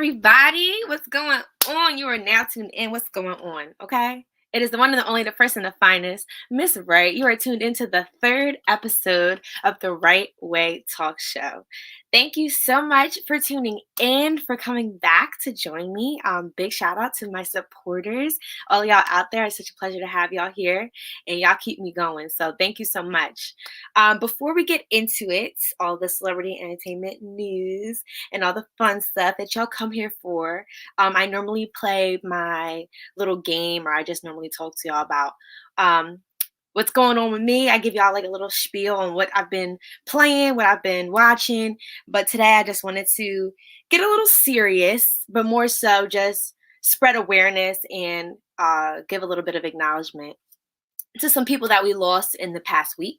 everybody. What's going on? You are now tuned in. What's going on? Okay. It is the one and the only, the first and the finest, Miss Wright. You are tuned into the third episode of the Right Way Talk Show. Thank you so much for tuning in, for coming back to join me. Big shout out to my supporters, all y'all out there. It's such a pleasure to have y'all here, and y'all keep me going. So thank you so much. Before we get into it, all the celebrity entertainment news and all the fun stuff that y'all come here for, I normally play my little game, or I just normally talk to y'all about what's going on with me. I give y'all like a little spiel on what I've been playing, what I've been watching. But today I just wanted to get a little serious, but more so just spread awareness and give a little bit of acknowledgement to some people that we lost in the past week,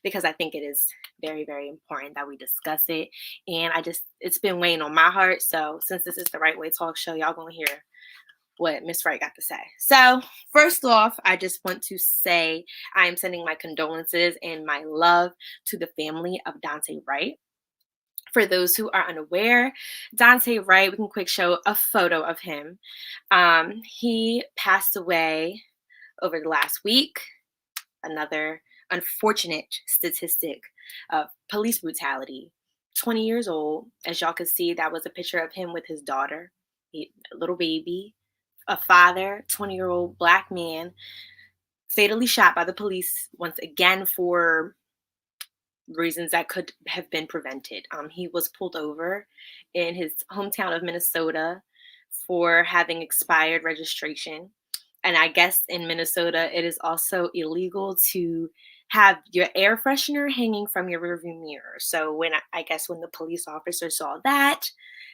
because I think it is very, very important that we discuss it. And it's been weighing on my heart. So since this is the Right Way Talk Show, y'all gonna hear what Miss Wright got to say. So first off, I just want to say I am sending my condolences and my love to the family of Dante Wright. For those who are unaware, Dante Wright, we can quick show a photo of him. He passed away over the last week. Another unfortunate statistic of police brutality. 20 years old. As y'all can see, that was a picture of him with his daughter, a little baby. A father, 20-year-old black man, fatally shot by the police once again for reasons that could have been prevented. He was pulled over in his hometown of Minnesota for having expired registration. And I guess in Minnesota, it is also illegal to have your air freshener hanging from your rearview mirror. So when the police officer saw that,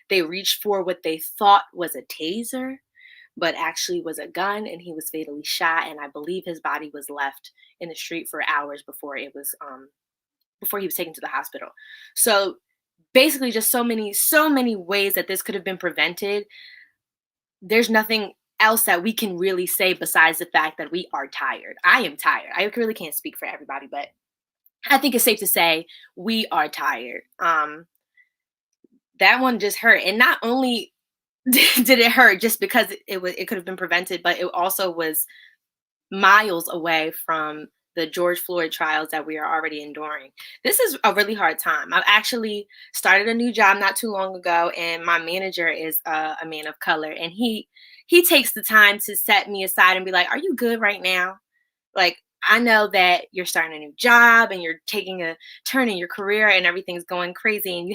they reached for what they thought was a taser, but actually was a gun, and he was fatally shot. And I believe his body was left in the street for hours before he was taken to the hospital. So basically just so many ways that this could have been prevented. There's nothing else that we can really say besides the fact that we are tired. I am tired. I really can't speak for everybody, but I think it's safe to say we are tired. That one just hurt. And not only did it hurt just because it could have been prevented, but it also was miles away from the George Floyd trials that we are already enduring. This is a really hard time. I've actually started a new job not too long ago, and my manager is a man of color, and he takes the time to set me aside and be like, "Are you good right now? Like, I know that you're starting a new job and you're taking a turn in your career and everything's going crazy, and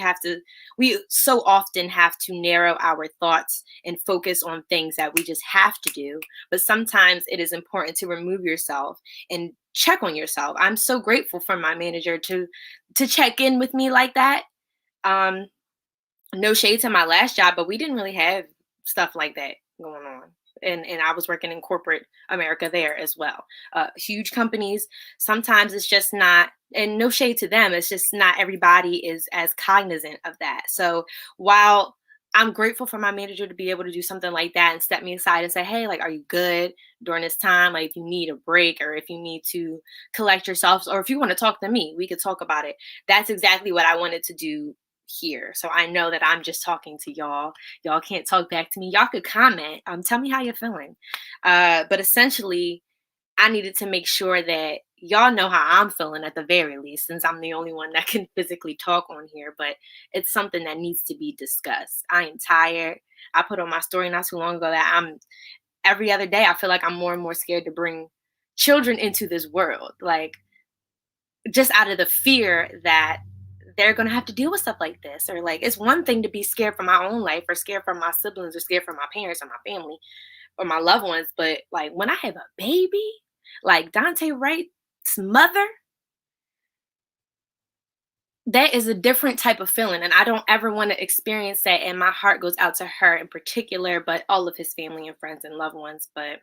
we so often have to narrow our thoughts and focus on things that we just have to do. But sometimes it is important to remove yourself and check on yourself." I'm so grateful for my manager to check in with me like that. No shade to my last job, but we didn't really have stuff like that going on. And I was working in corporate America there as well. Huge companies, sometimes it's just not, and no shade to them, it's just not everybody is as cognizant of that. So while I'm grateful for my manager to be able to do something like that and step me aside and say, "Hey, like, are you good during this time? Like, if you need a break, or if you need to collect yourself, or if you want to talk to me, we could talk about it." That's exactly what I wanted to do here. So I know that I'm just talking to y'all. Y'all can't talk back to me. Y'all could comment. Tell me how you're feeling. But essentially, I needed to make sure that y'all know how I'm feeling at the very least, since I'm the only one that can physically talk on here. But it's something that needs to be discussed. I am tired. I put on my story not too long ago that every other day, I feel like I'm more and more scared to bring children into this world. Like, just out of the fear that they're going to have to deal with stuff like this. Or like, it's one thing to be scared for my own life, or scared for my siblings, or scared for my parents or my family or my loved ones. But like, when I have a baby, like Dante Wright's mother, that is a different type of feeling. And I don't ever want to experience that. And my heart goes out to her in particular, but all of his family and friends and loved ones. But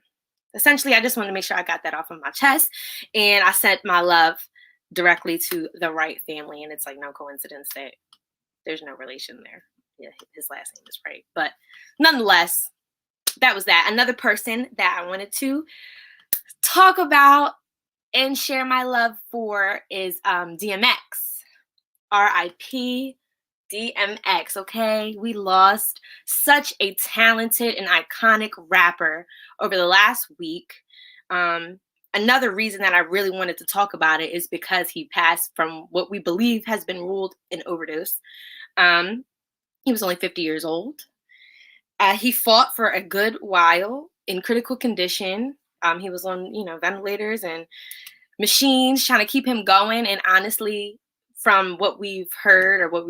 essentially, I just wanted to make sure I got that off of my chest. And I sent my love directly to the Wright family. And it's like no coincidence that there's no relation there. Yeah, his last name is Wright. But nonetheless, that was that. Another person that I wanted to talk about and share my love for is DMX. RIP DMX, okay? We lost such a talented and iconic rapper over the last week. Um, Another reason that I really wanted to talk about it is because he passed from what we believe has been ruled an overdose. Um, he was only 50 years old. He fought for a good while in critical condition. He was on, ventilators and machines trying to keep him going. And honestly, from what we've heard or what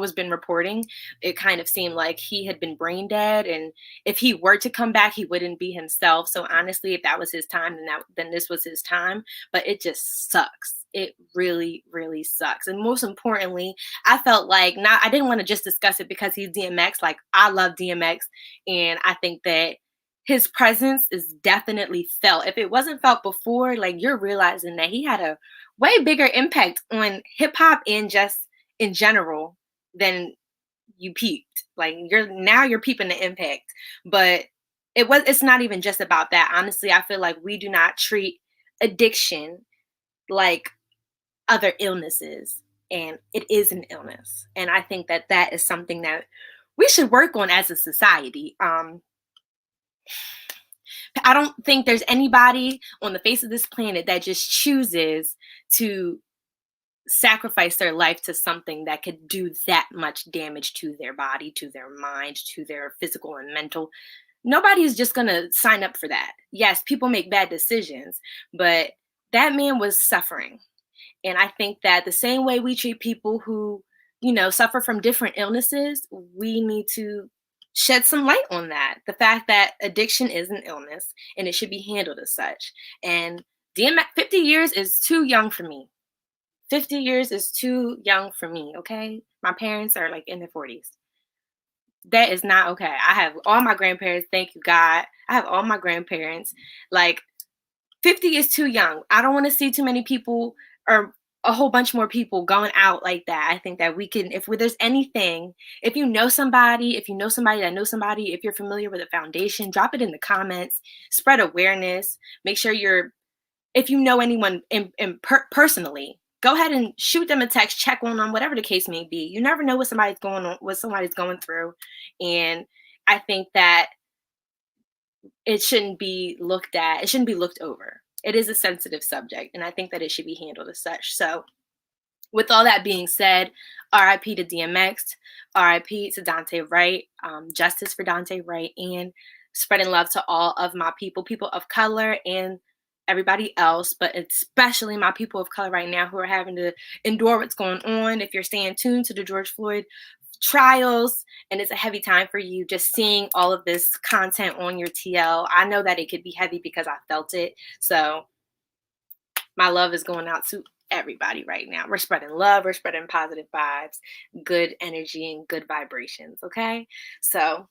was been reporting, it kind of seemed like he had been brain dead. And if he were to come back, he wouldn't be himself. So honestly, if that was his time, then this was his time. But it just sucks. It really, really sucks. And most importantly, I felt like I didn't want to just discuss it because he's DMX. Like, I love DMX, and I think that his presence is definitely felt. If it wasn't felt before, like, you're realizing that he had a way bigger impact on hip hop and just in general than you peeped. Like, you're peeping the impact. But it's not even just about that. Honestly, I feel like we do not treat addiction like other illnesses, and it is an illness. And I think that that is something that we should work on as a society. I don't think there's anybody on the face of this planet that just chooses to sacrifice their life to something that could do that much damage to their body, to their mind, to their physical and mental. Nobody is just going to sign up for that. Yes, people make bad decisions, but that man was suffering. And I think that the same way we treat people who, suffer from different illnesses, we need to shed some light on that. The fact that addiction is an illness and it should be handled as such. And 50 years is too young for me. 50 years is too young for me, okay? My parents are like in their 40s. That is not okay. I have all my grandparents, thank you, God. I have all my grandparents. Like, 50 is too young. I don't want to see too many people or a whole bunch more people going out like that. I think that we can, there's anything, if you know somebody that knows somebody, if you're familiar with a foundation, drop it in the comments, spread awareness, make sure if you know anyone personally, go ahead and shoot them a text, check on them, whatever the case may be. You never know what somebody's going through. And I think that it shouldn't be looked at. It shouldn't be looked over. It is a sensitive subject, and I think that it should be handled as such. So with all that being said, RIP to DMX, RIP to Dante Wright, justice for Dante Wright, and spreading love to all of my people of color, and everybody else, but especially my people of color right now who are having to endure what's going on. If you're staying tuned to the George Floyd trials and it's a heavy time for you, just seeing all of this content on your TL, I know that it could be heavy because I felt it. So my love is going out to everybody right now. We're spreading love, we're spreading positive vibes, good energy, and good vibrations, okay? So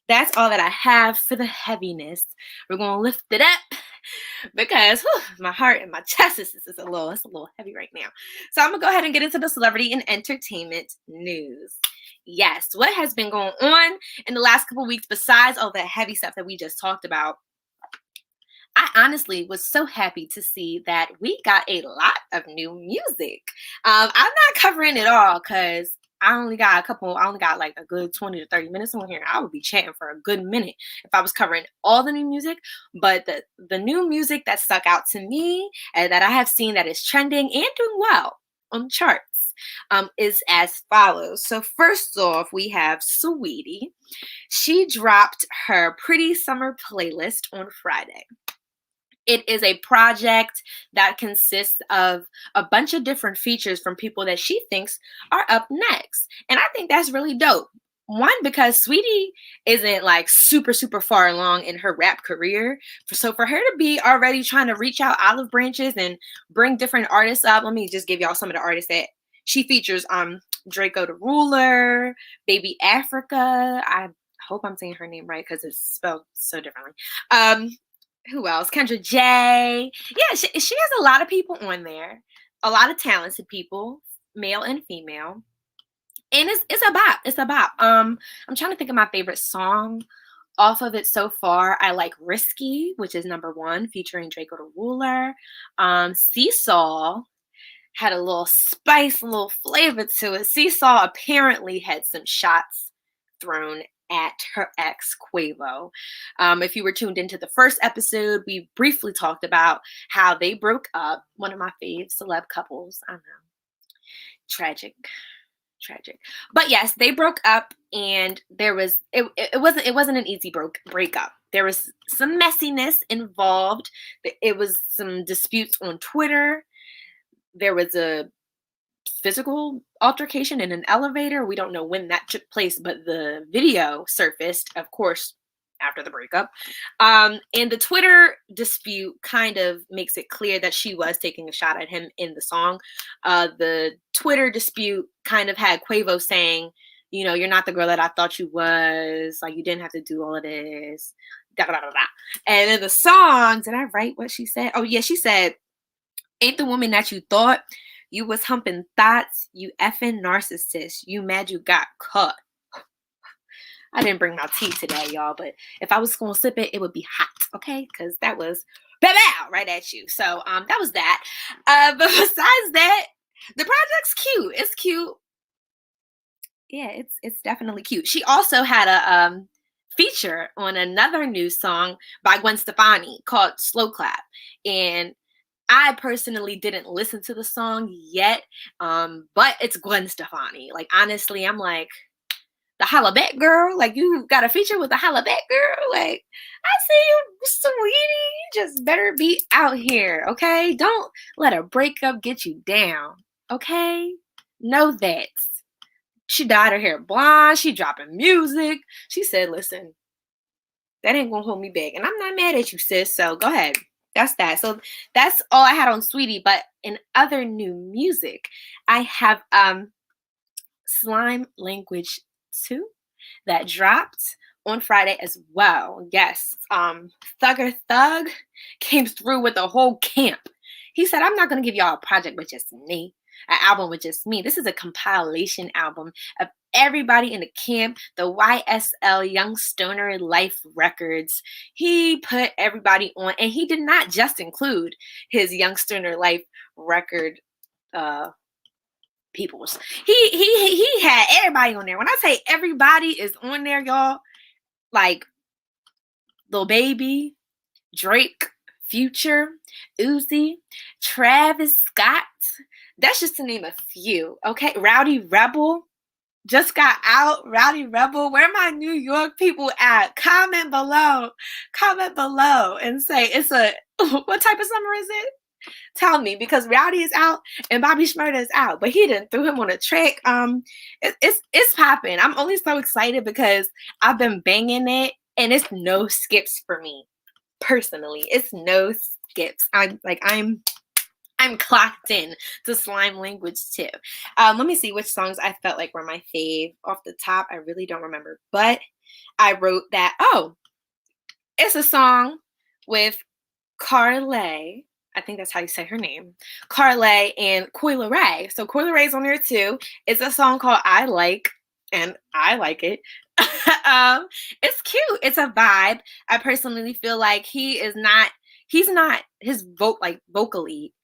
that's all that I have for the heaviness. We're going to lift it up because my heart and my chest it's a little heavy right now. So I'm going to go ahead and get into the celebrity and entertainment news. Yes, what has been going on in the last couple weeks besides all the heavy stuff that we just talked about? I honestly was so happy to see that we got a lot of new music. I'm not covering it all because I only got like a good 20 to 30 minutes on here. I would be chatting for a good minute if I was covering all the new music. But the new music that stuck out to me and that I have seen that is trending and doing well on the charts is as follows. So first off, we have Saweetie. She dropped her Pretty Summer playlist on Friday. It is a project that consists of a bunch of different features from people that she thinks are up next. And I think that's really dope. One, because Saweetie isn't like super, super far along in her rap career. So for her to be already trying to reach out olive branches and bring different artists up, let me just give y'all some of the artists that she features. Draco the Ruler, Baby Africa. I hope I'm saying her name right because it's spelled so differently. Who else? Kendra J. Yeah, she has a lot of people on there. A lot of talented people, male and female. And it's a bop. It's a bop. I'm trying to think of my favorite song off of it so far. I like Risky, which is number 1, featuring Draco the Ruler. Seesaw. had a little spice, a little flavor to it. Seesaw apparently had some shots thrown at her ex Quavo. If you were tuned into the first episode, we briefly talked about how they broke up. One of my fave celeb couples. I know, tragic, tragic. But yes, they broke up, and there was it wasn't an easy breakup. There was some messiness involved. It was some disputes on Twitter. There was a physical altercation in an elevator. We don't know when that took place, but the video surfaced, of course, after the breakup. And the Twitter dispute kind of makes it clear that she was taking a shot at him in the song. The Twitter dispute kind of had Quavo saying, you know, you're not the girl that I thought you was. Like, you didn't have to do all of this. Da, da, da, da, da. And in the song, did I write what she said? Oh, yeah, she said, ain't the woman that you thought. You was humping thoughts, you effing narcissist. You mad you got caught. I didn't bring my tea today, y'all, but if I was going to sip it, it would be hot, okay? Because that was bow right at you. So that was that. But besides that, the project's cute. It's cute. Yeah, it's definitely cute. She also had a feature on another new song by Gwen Stefani called Slow Clap. And I personally didn't listen to the song yet, but it's Gwen Stefani. Like, honestly, I'm like, the Holla Back Girl? Like, you got a feature with the Holla Back Girl? Like, I see you, sweetie. You just better be out here, okay? Don't let a breakup get you down, okay? Know that. She dyed her hair blonde. She dropping music. She said, listen, that ain't gonna hold me back. And I'm not mad at you, sis, so go ahead. That's that. So that's all I had on Sweetie. But in other new music, I have Slime Language 2 that dropped on Friday as well. Yes. Thugger Thug came through with the whole camp. He said, I'm not gonna give y'all a project with just me, an album with just me. This is a compilation album of everybody in the camp, the YSL Young Stoner Life Records. He put everybody on, and he did not just include his Young Stoner Life record peoples. He had everybody on there. When I say everybody is on there, y'all, like Lil Baby, Drake, Future, Uzi, Travis Scott. That's just to name a few, okay? Rowdy Rebel just got out. Rowdy Rebel, where my New York people at? Comment below and say it's a, what type of summer is it? Tell me, because Rowdy is out and Bobby Shmurda is out, but he didn't threw him on a track. It's popping. I'm only so excited because I've been banging it, and it's no skips for me personally. It's no skips. I'm clocked in to Slime Language 2. Let me see which songs I felt like were my fave. Off the top, I really don't remember, but I wrote that. Oh, it's a song with Carly. I think that's how you say her name. Carly and Coyle Ray. So Coyle Ray's on there too. It's a song called I Like, and I like it. It's cute. It's a vibe. I personally feel like he's not his vocally.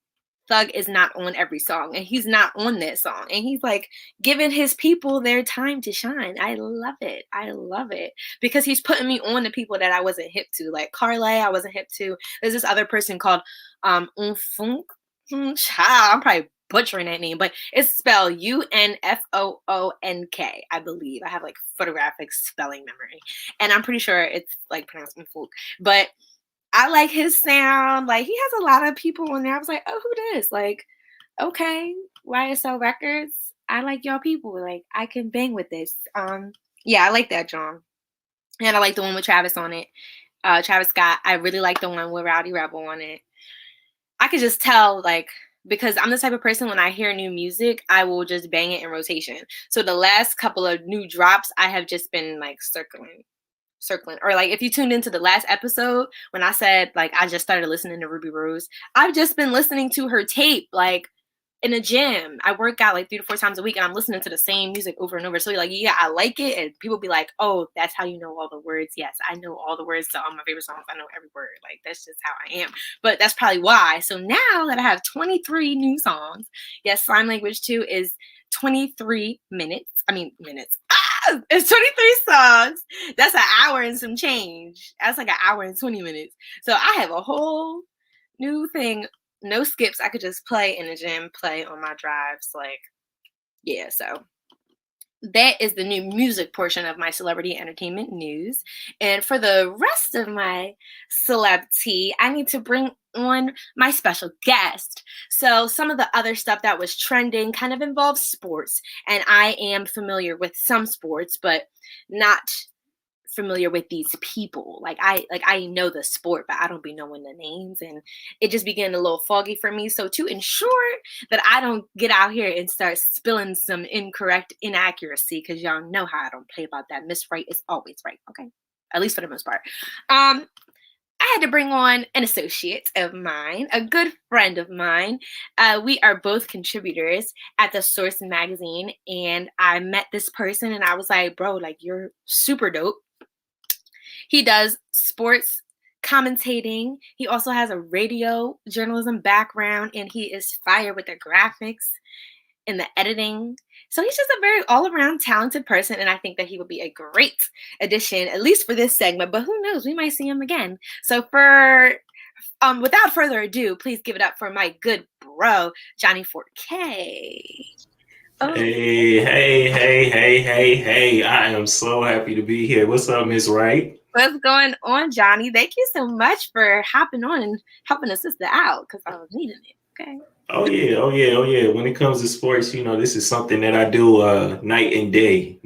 Thug is not on every song, and he's not on that song, and he's like giving his people their time to shine. I love it. I love it because he's putting me on to people that I wasn't hip to, like Carly. I wasn't hip to. There's this other person called Unfunk. I'm probably butchering that name, but it's spelled UNFOONK, I believe. I have like photographic spelling memory, and I'm pretty sure it's like pronounced Unfunk, but I like his sound. Like, he has a lot of people on there. I was like, oh, who this? Like, okay, YSL Records. I like y'all people. Like, I can bang with this. Yeah, I like that, John. And I like the one with Travis on it. Travis Scott. I really like the one with Rowdy Rebel on it. I could just tell, like, because I'm the type of person, when I hear new music, I will just bang it in rotation. So the last couple of new drops, I have just been like circling. Or like, if you tuned into the last episode when I said like I just started listening to Ruby Rose, I've just been listening to her tape like in a gym. I work out like 3 to 4 times a week, and I'm listening to the same music over and over. So like, yeah, I like it, and people be like, "Oh, that's how you know all the words." Yes, I know all the words to all my favorite songs. I know every word. Like that's just how I am. But that's probably why. So now that I have 23 new songs, yes, Slime Language 2 is 23 minutes. I mean minutes. It's 23 songs. That's an hour and some change. That's like an hour and 20 minutes. So I have a whole new thing, no skips. I could just play in the gym, play on my drives. Like, yeah, so that is the new music portion of my celebrity entertainment news. And for the rest of my celeb tea, I need to bring on my special guest. So some of the other stuff that was trending kind of involves sports, and I am familiar with some sports, but not familiar with these people. I know the sport, but I don't be knowing the names, and it just began a little foggy for me. So to ensure that I don't get out here and start spilling some incorrect inaccuracy, because y'all know how I don't play about that. Miss Wright is always right, okay? At least for the most part. I had to bring on an associate of mine, a good friend of mine. We are both contributors at the Source magazine, and I met this person and I was like, bro, like you're super dope. He does sports commentating. He also has a radio journalism background, and he is fire with the graphics and the editing. So he's just a very all-around talented person, and I think that he would be a great addition, at least for this segment. But who knows? We might see him again. So without further ado, please give it up for my good bro, Johnnie4k. Oh. Hey. I am so happy to be here. What's up, Miss Wright? What's going on, Johnny? Thank you so much for hopping on and helping a sister out, because I was needing it. Okay. Oh yeah. When it comes to sports, this is something that I do night and day.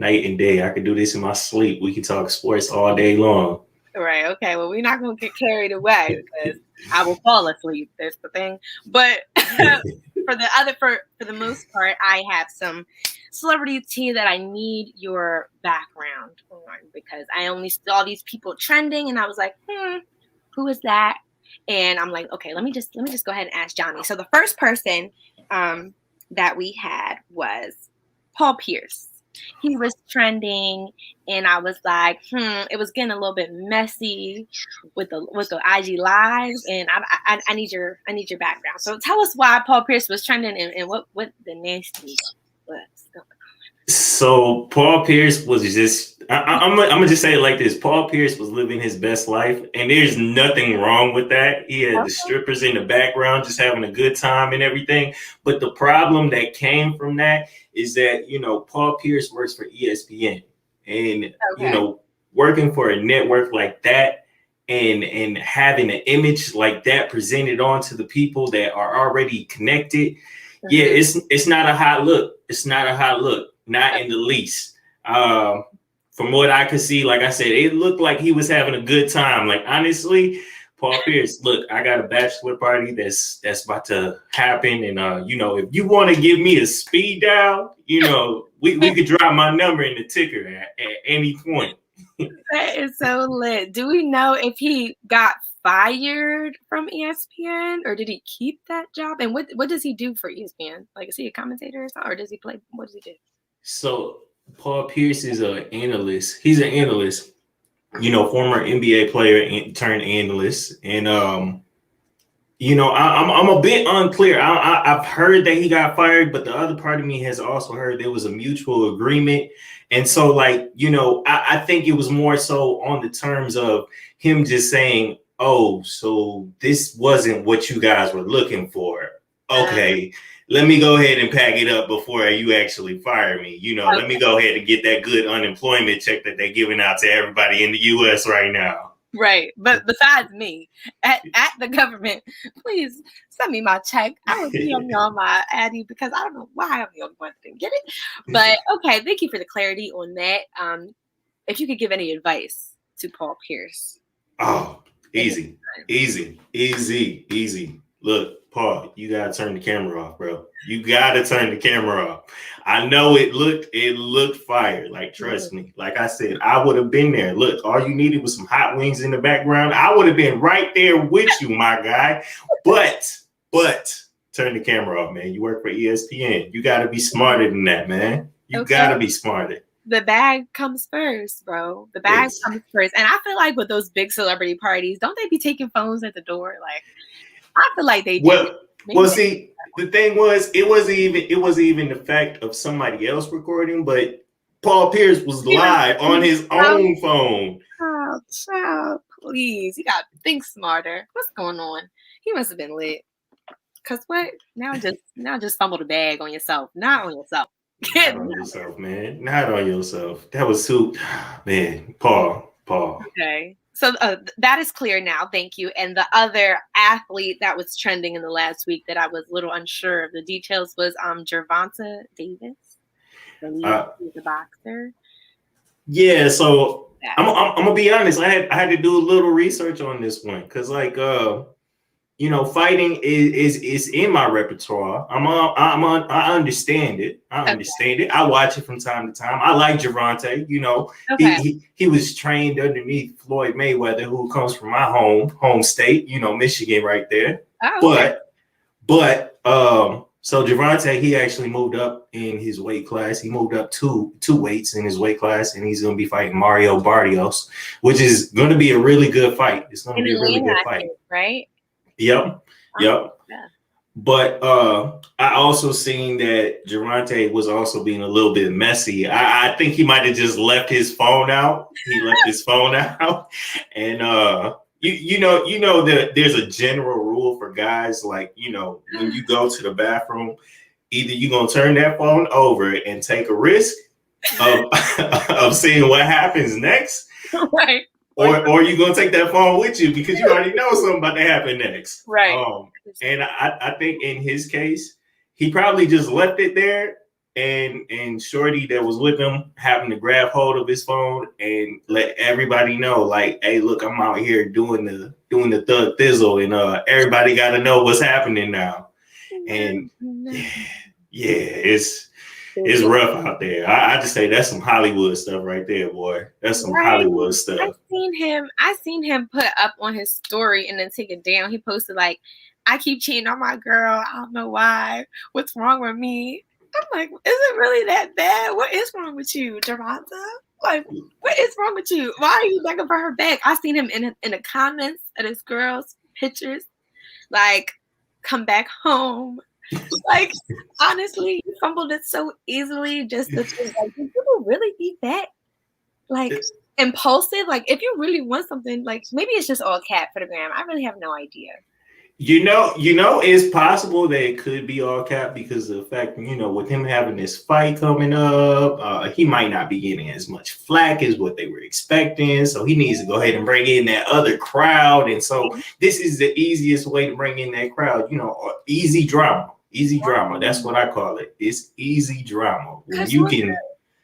I could do this in my sleep. We can talk sports all day long. Right. Okay. Well, we're not going to get carried away because I will fall asleep. That's the thing. But for the most part, I have some celebrity tea that I need your background on, because I only saw these people trending and I was like, who is that? And I'm like, okay, let me just go ahead and ask Johnny. So the first person that we had was Paul Pierce. He was trending, and I was like, it was getting a little bit messy with the IG lives, and I need your background. So tell us why Paul Pierce was trending, and what the nasty was going on. So Paul Pierce was just, I'm gonna just say it like this: Paul Pierce was living his best life, and there's nothing wrong with that. He had the strippers in the background, just having a good time and everything. But the problem that came from that is that, Paul Pierce works for ESPN, and working for a network like that and having an image like that presented onto the people that are already connected, it's not a hot look. It's not a hot look, not in the least. From what I could see, like I said, it looked like he was having a good time. Like, honestly, Paul Pierce, look, I got a bachelor party that's about to happen. And, if you want to give me a speed dial, we could drop my number in the ticker at any point. That is so lit. Do we know if he got fired from ESPN, or did he keep that job? And what does he do for ESPN? Like, is he a commentator or something? Or does he play? What does he do? So Paul Pierce is an analyst. He's an analyst. Former NBA player turned analyst. And, I'm a bit unclear. I've heard that he got fired, but the other part of me has also heard there was a mutual agreement. And so, I think it was more so on the terms of him just saying, oh, so this wasn't what you guys were looking for. Okay. Let me go ahead and pack it up before you actually fire me. Let me go ahead and get that good unemployment check that they're giving out to everybody in the U.S. right now. Right. But besides me, at the government, please send me my check. I will be on my Addy, because I don't know why I'm the only one that didn't get it. But okay, thank you for the clarity on that. If you could give any advice to Paul Pierce. Oh, easy. Look, Paul, you gotta turn the camera off, bro. You gotta turn the camera off. I know it looked fire. Like, trust me. Like I said, I would have been there. Look, all you needed was some hot wings in the background. I would have been right there with you, my guy. But turn the camera off, man. You work for ESPN. You got to be smarter than that, man. You got to be smarter. The bag comes first, bro. The bag comes first. And I feel like with those big celebrity parties, don't they be taking phones at the door? Like, I feel like they do. Well, see, the thing was, it wasn't even the fact of somebody else recording, but Paul Pierce was live on his own phone. Oh, child, please. You got to think smarter. What's going on? He must have been lit. Cause what? Now just fumble the bag on yourself. Not on yourself. Not on yourself, man. Not on yourself. That was too, man. Paul. Okay. So that is clear now. Thank you. And the other athlete that was trending in the last week that I was a little unsure of the details was Gervonta Davis, the boxer. Yeah. So I'm gonna be honest. I had to do a little research on this one because, like, fighting is in my repertoire. I understand it. I watch it from time to time. I like Gervonta. He was trained underneath Floyd Mayweather, who comes from my home state. Michigan, right there. Oh, okay. But so Gervonta, he actually moved up in his weight class. He moved up two weights in his weight class, and he's going to be fighting Mario Barrios, which is going to be a really good fight. It's going to be a really good fight, right? Yep. Yeah. But I also seen that Gervonta was also being a little bit messy. I think he might have just left his phone out. And that there's a general rule for guys, like, when you go to the bathroom, either you're gonna turn that phone over and take a risk of seeing what happens next, right? Or you're gonna take that phone with you because you already know something about to happen next. Right. And I think in his case, he probably just left it there, and Shorty that was with him having to grab hold of his phone and let everybody know, like, hey, look, I'm out here doing the thug thizzle, and everybody gotta know what's happening now. And it's rough out there. I just say that's some Hollywood stuff right there, boy. That's some Hollywood stuff. I seen him put up on his story and then take it down. He posted, like, I keep cheating on my girl. I don't know why. What's wrong with me? I'm like, is it really that bad? What is wrong with you, Gervonta? Like, what is wrong with you? Why are you begging for her back? I seen him in the comments of his girl's pictures, like, come back home. Like, honestly, you fumbled it so easily. Just to think, like, do people really be that, like, impulsive? Like, if you really want something, like, maybe it's just all cat for the gram. I really have no idea. It's possible that it could be all cap because of the fact, with him having this fight coming up, he might not be getting as much flack as what they were expecting. So he needs to go ahead and bring in that other crowd. And so this is the easiest way to bring in that crowd, easy drama. Easy drama. That's what I call it. It's easy drama.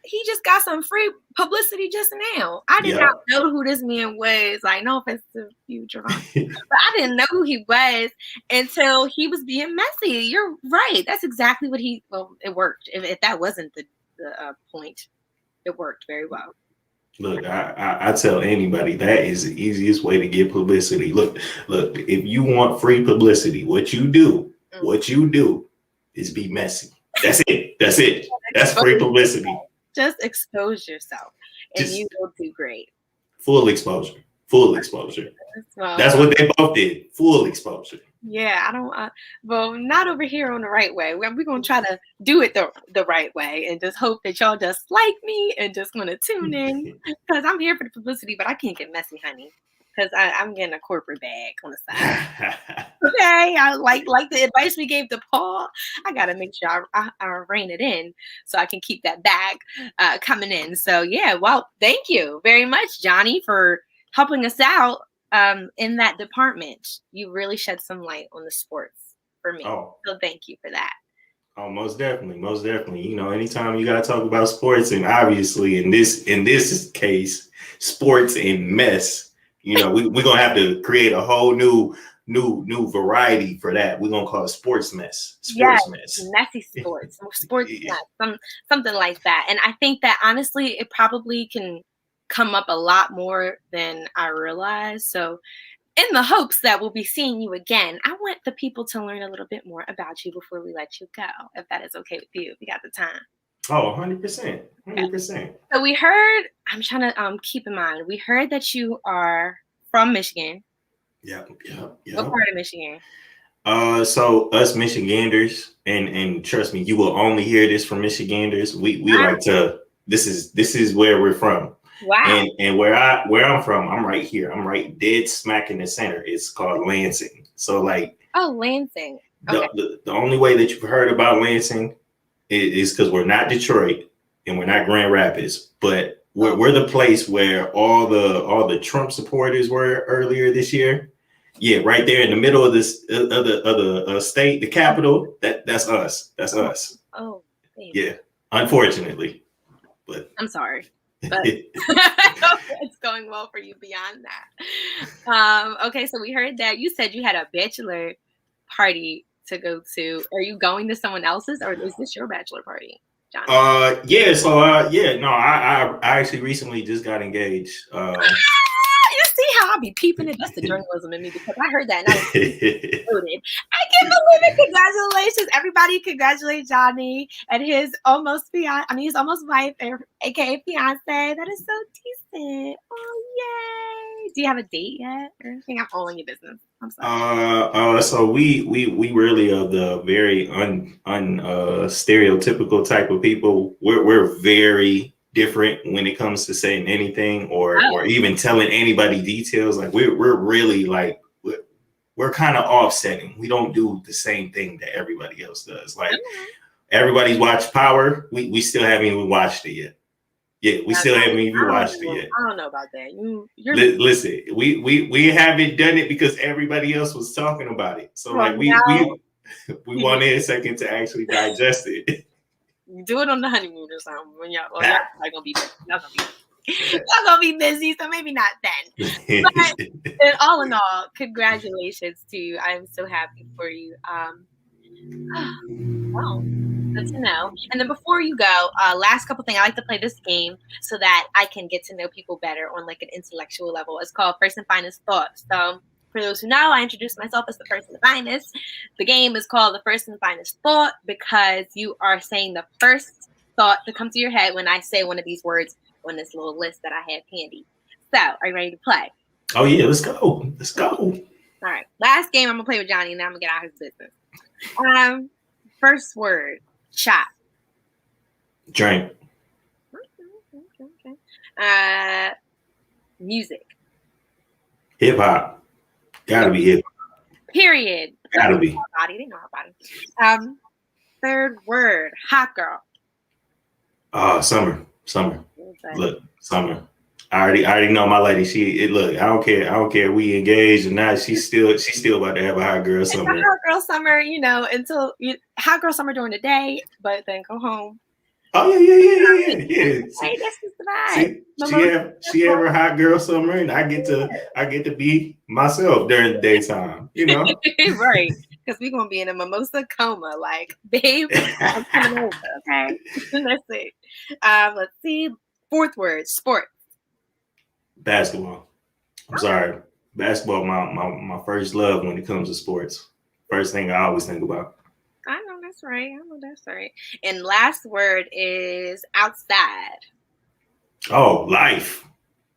He just got some free publicity just now. I did not know who this man was. Like, no offense to you, Gervonta, but I didn't know who he was until he was being messy. You're right. That's exactly what it worked. If that wasn't the point, it worked very well. Look, I tell anybody that is the easiest way to get publicity. Look, if you want free publicity, what you do is be messy. That's it. That's free publicity. Just expose yourself and you will do great. Full exposure. That's what they both did. Full exposure. Yeah, I don't. Well, not over here on the right way. We're gonna try to do it the right way and just hope that y'all just like me and just want to tune in because I'm here for the publicity, but I can't get messy, honey, because I'm getting a corporate bag on the side. Okay, I like the advice we gave to Paul. I gotta make sure I rein it in so I can keep that bag coming in. So yeah, well, thank you very much, Johnny, for helping us out in that department. You really shed some light on the sports for me. So thank you for that. Oh, most definitely. Anytime you gotta talk about sports, and obviously in this case, sports and mess. We're gonna have to create a whole new variety for that. We're gonna call it sports mess. Messy sports. Sports mess. Something like that. And I think that honestly, it probably can come up a lot more than I realize. So in the hopes that we'll be seeing you again, I want the people to learn a little bit more about you before we let you go, if that is okay with you. If you got the time. Oh, 100%. Okay. 100%. So we heard, I'm trying to keep in mind, we heard that you are from Michigan. Yep. What part of Michigan? So us Michiganders, and trust me, you will only hear this from Michiganders. We Wow. like to. This is where we're from. Wow. And where I'm from, I'm right here. I'm right dead smack in the center. It's called Lansing. So like, oh, Lansing. Okay. The only way that you've heard about Lansing is because we're not Detroit and we're not Grand Rapids, but we're the place where all the Trump supporters were earlier this year. Yeah, right there in the middle of this of the state, the capital. That's us. That's us. Oh, baby. Yeah. Unfortunately, but I'm sorry. But it's going well for you beyond that. Okay, so we heard that you said you had a bachelor party to go to. Are you going to someone else's, or is this your bachelor party, Johnny? Yeah. So no, I actually recently just got engaged. You see how I be peeping it? That's the journalism in me, because I heard that and I was included. I can't believe it. Congratulations, everybody! Congratulate Johnny and his almost fiance. I mean, his almost wife, aka fiance. That is so decent. Oh, yay! Do you have a date yet or anything? I'm all in your business. I'm sorry. So we really are the very stereotypical type of people. We're very different when it comes to saying anything or even telling anybody details. Like we're really like we're kind of offsetting. We don't do the same thing that everybody else does. Like everybody's watched Power. We still haven't even watched it yet. Yeah, we still haven't even watched it yet. I don't know about that. Listen, we haven't done it because everybody else was talking about it. So like we wanted a second to actually digest it. Do it on the honeymoon or something when y'all gonna be busy. Y'all gonna be busy, so maybe not then. But all in all, congratulations to you. I'm so happy for you. Well, good to know. And then before you go, last couple things, I like to play this game so that I can get to know people better on like an intellectual level. It's called First and Finest Thoughts. So for those who know, I introduce myself as the first and the finest. The game is called the First and Finest Thought because you are saying the first thought to come to your head when I say one of these words on this little list that I have handy. So, are you ready to play? Oh yeah, let's go. Let's go. All right. Last game I'm gonna play with Johnny, and then I'm gonna get out of his business. First word, shot. Drink. Okay. Music. Hip hop. Gotta be hip hop. Period. Gotta be. Body. They know our body. Third word, hot girl. Summer. Look, summer. I already know my lady. Look, I don't care. We engaged or not. She's still about to have a hot girl summer. It's a hot girl summer, until hot girl summer during the day, but then go home. Oh yeah. Hey, that's just the vibe. She have her hot girl summer, and I get to be myself during the daytime. Right? Because we're gonna be in a mimosa coma, like, babe, I'm coming over. Okay, let's see. Let's see. Fourth word, sport. Basketball. I'm sorry, basketball. My first love when it comes to sports. First thing I always think about. I know that's right. And last word is outside. Oh, life.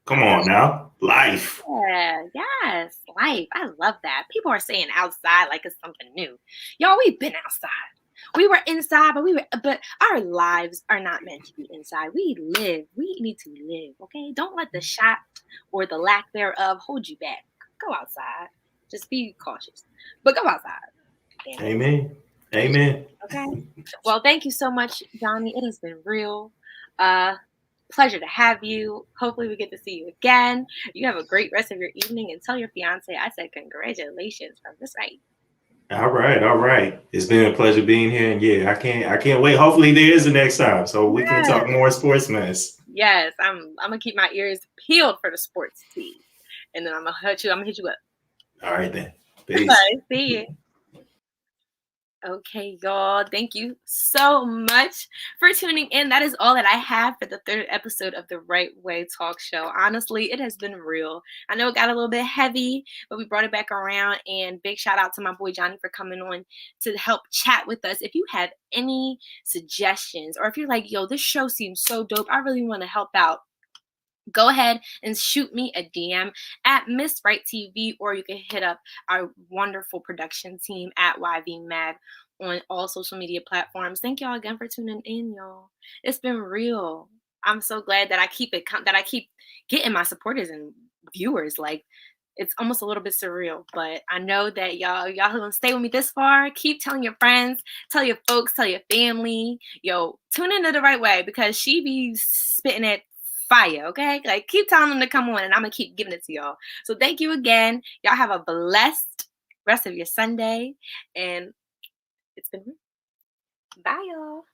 Come on now. Life. Yeah, yes, life. I love that. People are saying outside like it's something new. Y'all, we've been outside. We were inside, but our lives are not meant to be inside. We live. We need to live, okay? Don't let the shot or the lack thereof hold you back. Go outside. Just be cautious. But go outside. Amen. Okay. Well, thank you so much, Johnny. It has been real. Pleasure to have you. Hopefully we get to see you again. You have a great rest of your evening, and tell your fiance I said congratulations from this right. All right. It's been a pleasure being here, and yeah, I can't wait. Hopefully there is the next time, so we can talk more sports mess. Yes, I'm gonna keep my ears peeled for the sports tea, and then I'm gonna hit you up. All right then. Peace. Bye. See you. Okay, y'all. Thank you so much for tuning in. That is all that I have for the third episode of the Right Way Talk Show. Honestly, it has been real. I know it got a little bit heavy, but we brought it back around. And big shout out to my boy Johnny for coming on to help chat with us. If you have any suggestions, or if you're like, yo, this show seems so dope, I really want to help out, go ahead and shoot me a DM at Miss Wright TV, or you can hit up our wonderful production team at YV Mag on all social media platforms. Thank y'all again for tuning in, y'all. It's been real. I'm so glad that I keep getting my supporters and viewers. Like, it's almost a little bit surreal, but I know that y'all gonna stay with me this far. Keep telling your friends, tell your folks, tell your family. Yo, tune into the Right Way, because she be spitting it fire, okay? Like, keep telling them to come on, and I'm gonna keep giving it to y'all. So thank you again. Y'all have a blessed rest of your Sunday, and it's been bye, y'all.